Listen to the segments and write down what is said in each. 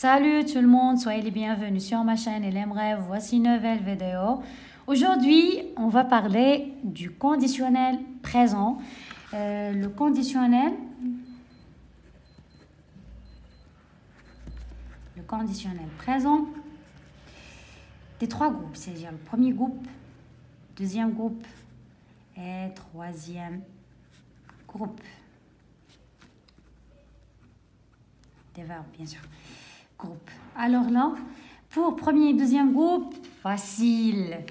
Salut tout le monde, soyez les bienvenus sur ma chaîne LM Rêve. Voici une nouvelle vidéo. Aujourd'hui, on va parler du conditionnel présent. Le conditionnel présent des trois groupes, c'est-à-dire le premier groupe, deuxième groupe et troisième groupe. Des verbes, bien sûr. Groupe. Alors là, pour premier et deuxième groupe, facile.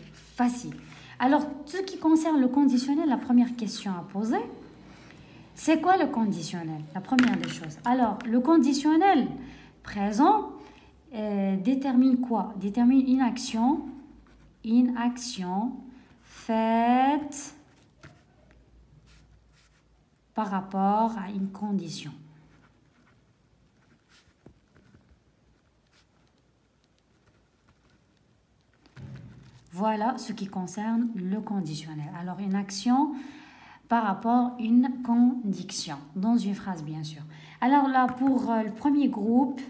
Alors, ce qui concerne le conditionnel, la première question à poser, c'est quoi le conditionnel? La première des choses. Alors, le conditionnel présent détermine quoi? Détermine une action faite par rapport à une condition. Voilà ce qui concerne le conditionnel. Alors, une action par rapport à une condition, dans une phrase, bien sûr. Alors là, pour le premier groupe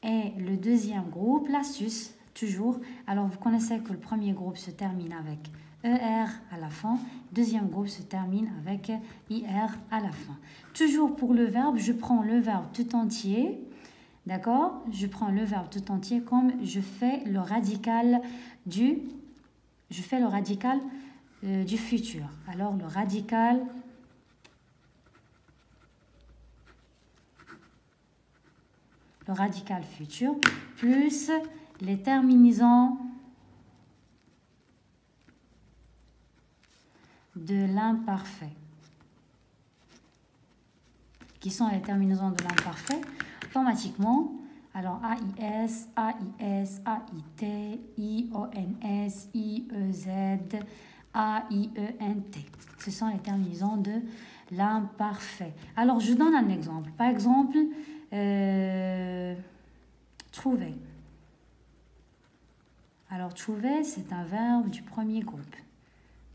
et le deuxième groupe, l'astuce, toujours. Alors, vous connaissez que le premier groupe se termine avec ER à la fin. Le deuxième groupe se termine avec IR à la fin. Toujours pour le verbe, je prends le verbe tout entier. D'accord? Je prends le verbe tout entier comme je fais le radical du futur. Alors, le radical futur plus les terminaisons de l'imparfait. Qui sont les terminaisons de l'imparfait? Automatiquement, alors AIS, AIS, AIT, IONS, IEZ, AIENT. Ce sont les terminaisons de l'imparfait. Alors, je donne un exemple. Par exemple, trouver. Alors, trouver, c'est un verbe du premier groupe.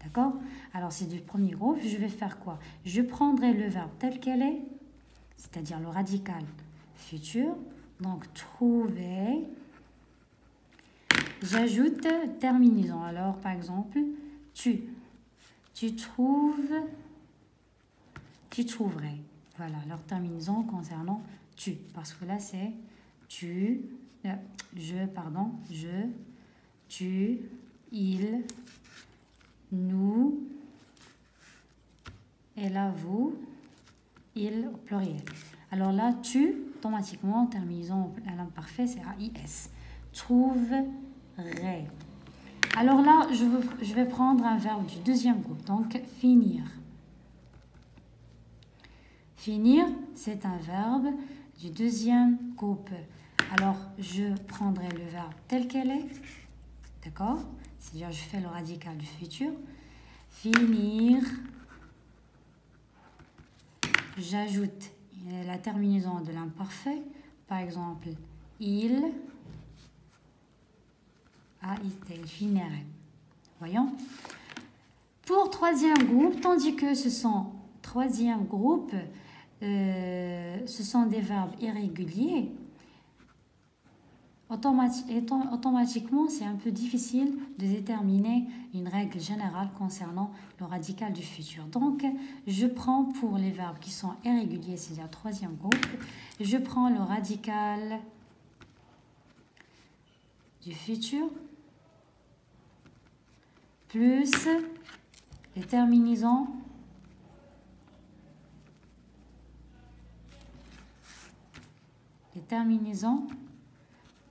D'accord? Alors, c'est du premier groupe. Je vais faire quoi? Je prendrai le verbe tel qu'elle est, c'est-à-dire le radical futur. Donc, trouver. J'ajoute terminaison. Alors, par exemple, tu trouves, tu trouverais. Voilà, leur terminaison concernant tu. Parce que là, c'est tu, tu, il, nous, et là, vous, il au pluriel. Alors là, tu, automatiquement, terminaison à l'imparfait, c'est AIS. Trouverait. Alors là, je vais prendre un verbe du deuxième groupe, donc finir. Finir, c'est un verbe du deuxième groupe. Alors, je prendrai le verbe tel qu'elle est, d'accord? C'est-à-dire, je fais le radical du futur. Finir. J'ajoute la terminaison de l'imparfait. Par exemple, il a été, finirait. Voyons. Pour troisième groupe, tandis que ce sont troisième groupe, ce sont des verbes irréguliers, automatiquement, c'est un peu difficile de déterminer une règle générale concernant le radical du futur. Donc, je prends pour les verbes qui sont irréguliers, c'est-à-dire troisième groupe, je prends le radical du futur plus les terminaisons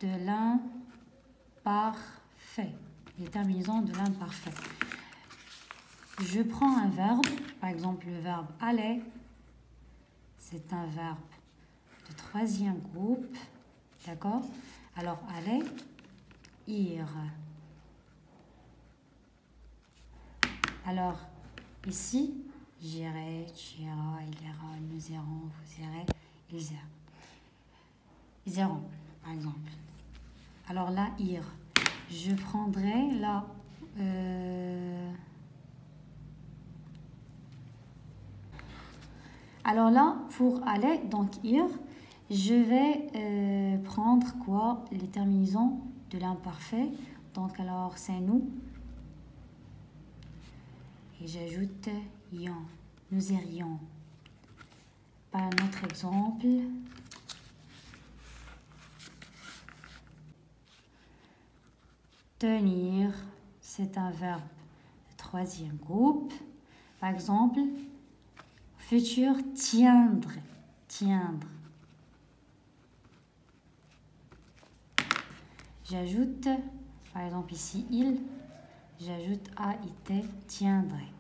de l'imparfait. Les terminaisons de l'imparfait. Je prends un verbe, par exemple le verbe aller, c'est un verbe de troisième groupe, d'accord? Alors aller, ir. Alors ici, j'irai, tu iras, il ira, nous irons, vous irez, ils iront. Ils iront, par exemple. Alors là, ir. Je prendrai là. Alors là, pour aller, donc ir, je vais prendre quoi? Les terminaisons de l'imparfait. Donc, alors, c'est nous. Et j'ajoute ions. Nous irions. Par notre exemple, tenir, c'est un verbe de troisième groupe. Par exemple, futur, tiendre. Tiendre. J'ajoute, par exemple ici, il. J'ajoute AIT, tiendrait.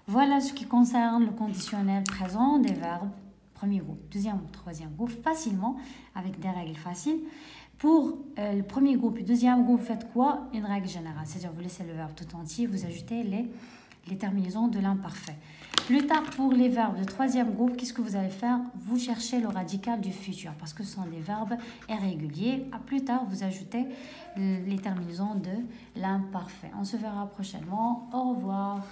Voilà ce qui concerne le conditionnel présent des verbes. Premier groupe, deuxième ou troisième groupe, facilement, avec des règles faciles. Pour le premier groupe et le deuxième groupe, vous faites quoi? Une règle générale, c'est-à-dire vous laissez le verbe tout entier, vous ajoutez les terminaisons de l'imparfait. Plus tard, pour les verbes de troisième groupe, qu'est-ce que vous allez faire? Vous cherchez le radical du futur, parce que ce sont des verbes irréguliers. À plus tard, vous ajoutez les terminaisons de l'imparfait. On se verra prochainement. Au revoir.